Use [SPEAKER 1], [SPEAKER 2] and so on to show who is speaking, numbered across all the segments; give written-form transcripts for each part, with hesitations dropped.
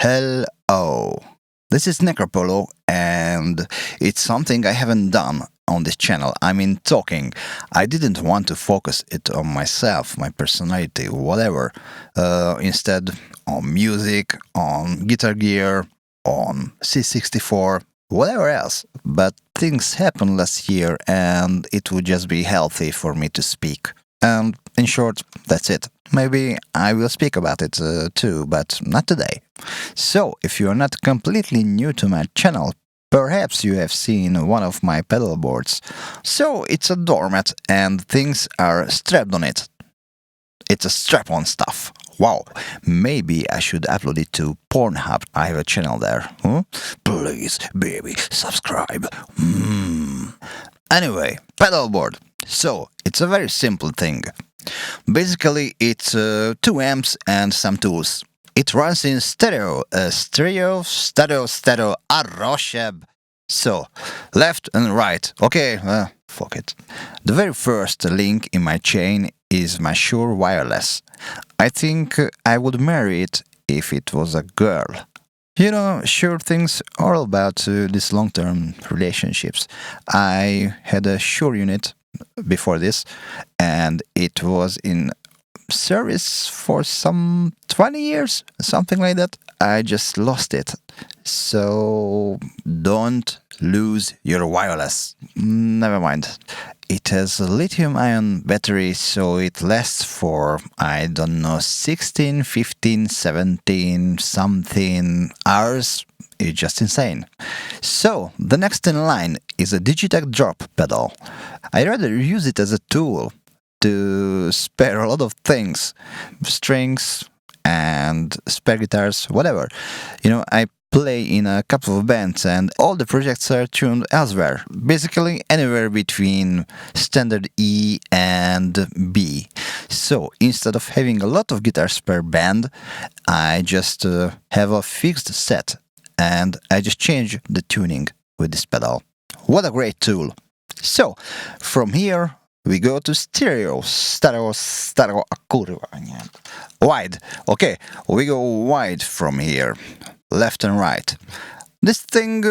[SPEAKER 1] Hello, this is NecroPolo, and it's something I haven't done on this channel. I mean, talking. I didn't want to focus it on myself, my personality, whatever. Instead, on music, on guitar gear, on C64, whatever else. But things happened last year, and it would just be healthy for me to speak. And in short, that's it. Maybe I will speak about it too, but not today. So, if you are not completely new to my channel, perhaps you have seen one of my pedal boards. So, it's a doormat and things are strapped on it. It's a strap-on stuff. Wow, maybe I should upload it to Pornhub. I have a channel there. Please, baby, subscribe. Anyway, pedalboard. So, it's a very simple thing. Basically, it's 2 amps and some tools. It runs in stereo, stereo, Arosheb. So, left and right. Okay, fuck it. The very first link in my chain is my Shure wireless. I think I would marry it if it was a girl. You know, Shure things are all about these long-term relationships. I had a Shure unit before this, and it was in service for some 20 years, something like that. I just lost it. So don't lose your wireless. Never mind. It has a lithium-ion battery, so it lasts for, I don't know, 16, 15, 17 something hours. It's just insane. So, the next in line is a Digitech DROP pedal. I rather use it as a tool to spare a lot of things, strings and spare guitars, whatever. You know, I play in a couple of bands and all the projects are tuned elsewhere, basically anywhere between standard E and B. So instead of having a lot of guitars per band, I just have a fixed set and I just change the tuning with this pedal. What a great tool! So, from here we go to stereo, wide. Okay, we go wide from here, left and right. This thing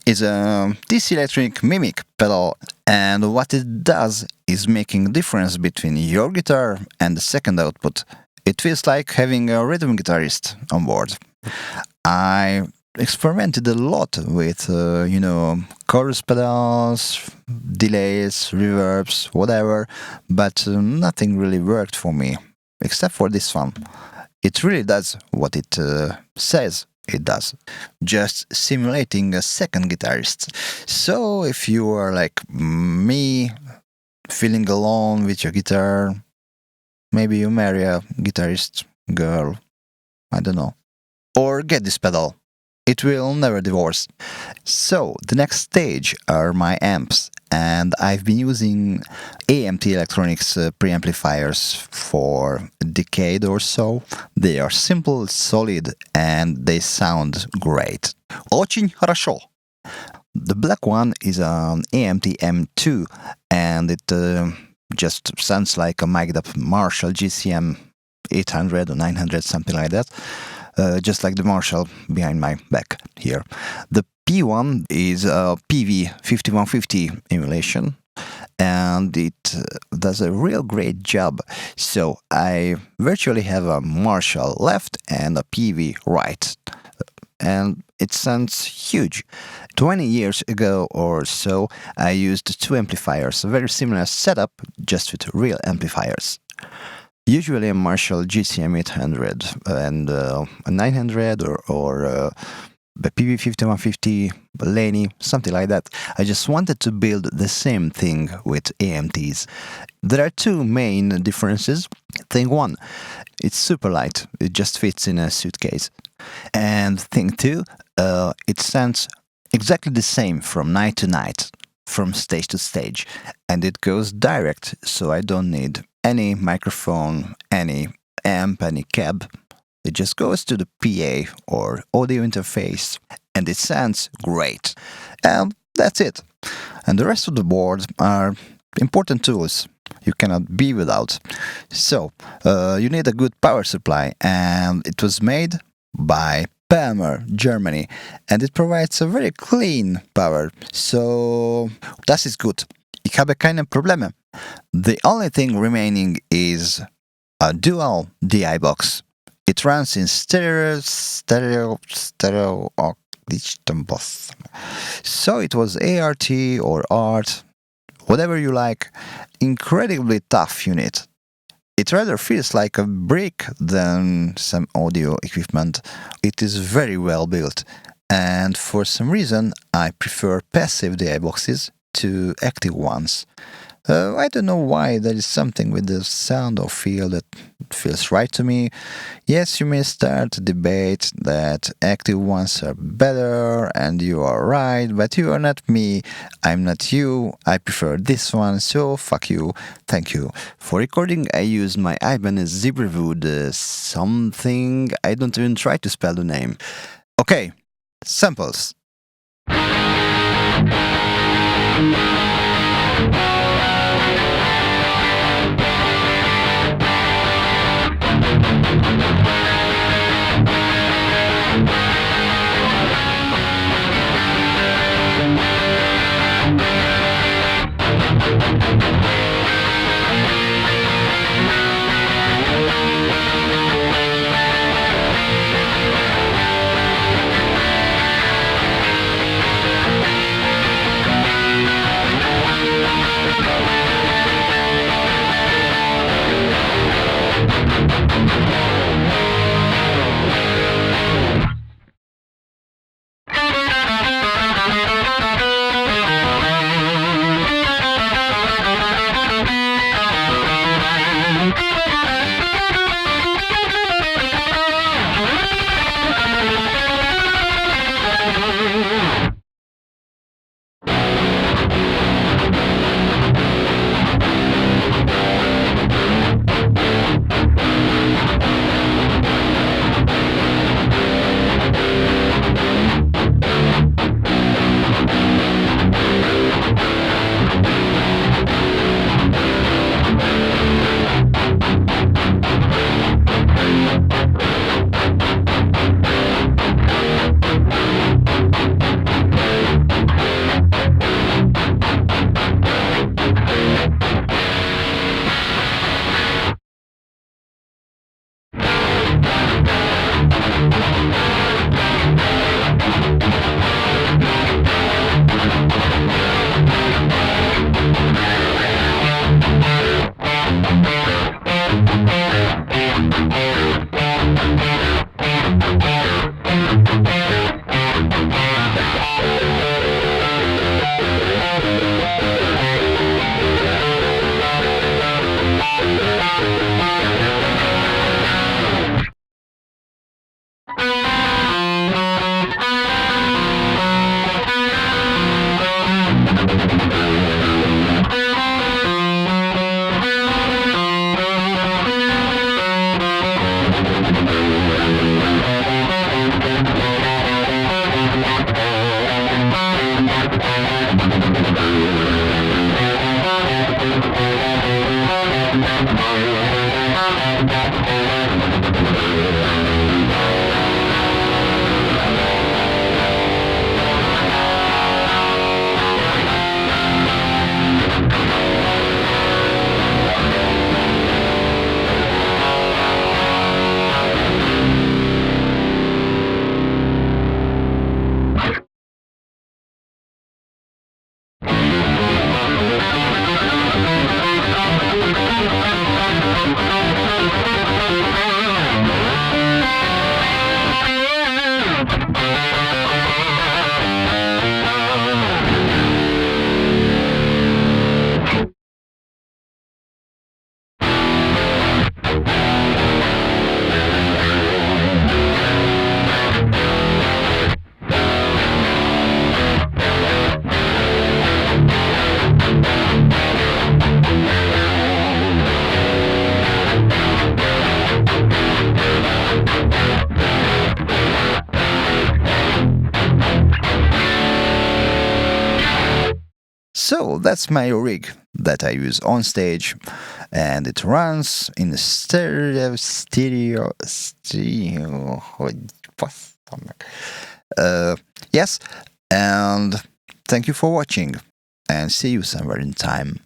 [SPEAKER 1] is a DC Electronic MIMIQ pedal, and what it does is making a difference between your guitar and the second output. It feels like having a rhythm guitarist on board. I experimented a lot with, chorus pedals, delays, reverbs, whatever, but nothing really worked for me, except for this one. It really does what it says it does, just simulating a second guitarist. So if you are like me, feeling alone with your guitar, maybe you marry a guitarist girl, I don't know. Or get this pedal. It will never divorce. So, the next stage are my amps, and I've been using AMT Electronics preamplifiers for a decade or so. They are simple, solid, and they sound great. Очень хорошо. The black one is an AMT M2, and it just sounds like a mic'd up Marshall GCM 800 or 900, something like that. Just like the Marshall behind my back here. The P1 is a PV5150 emulation, and it does a real great job. So I virtually have a Marshall left and a PV right, and it sounds huge. 20 years ago or so, I used 2 amplifiers, a very similar setup, just with real amplifiers. Usually a Marshall GCM 800 and a 900 or a PV5150, Laney, something like that. I just wanted to build the same thing with AMTs. There are 2 main differences. Thing 1, it's super light, it just fits in a suitcase. And thing 2, it sounds exactly the same from night to night, from stage to stage, and it goes direct, so I don't need any microphone, any amp, any cab. It just goes to the PA or audio interface, and it sounds great. And that's it. And the rest of the board are important tools you cannot be without. So, you need a good power supply, and it was made by Palmer, Germany, and it provides a very clean power, so das ist gut. Ich habe keine Probleme. The only thing remaining is a dual DI box. It runs in stereo, digital both. So it was ART or ART, whatever you like, incredibly tough unit. It rather feels like a brick than some audio equipment. It is very well built, and for some reason I prefer passive DI boxes to active ones. I don't know why, there is something with the sound or feel that feels right to me. Yes, you may start a debate that active ones are better, and you are right, but you are not me, I'm not you, I prefer this one, so fuck you, thank you. For recording I use my Ibanez RGEW521MZW something, I don't even try to spell the name. Okay, samples. So that's my rig that I use on stage, and it runs in stereo. Yes, and thank you for watching, and see you somewhere in time.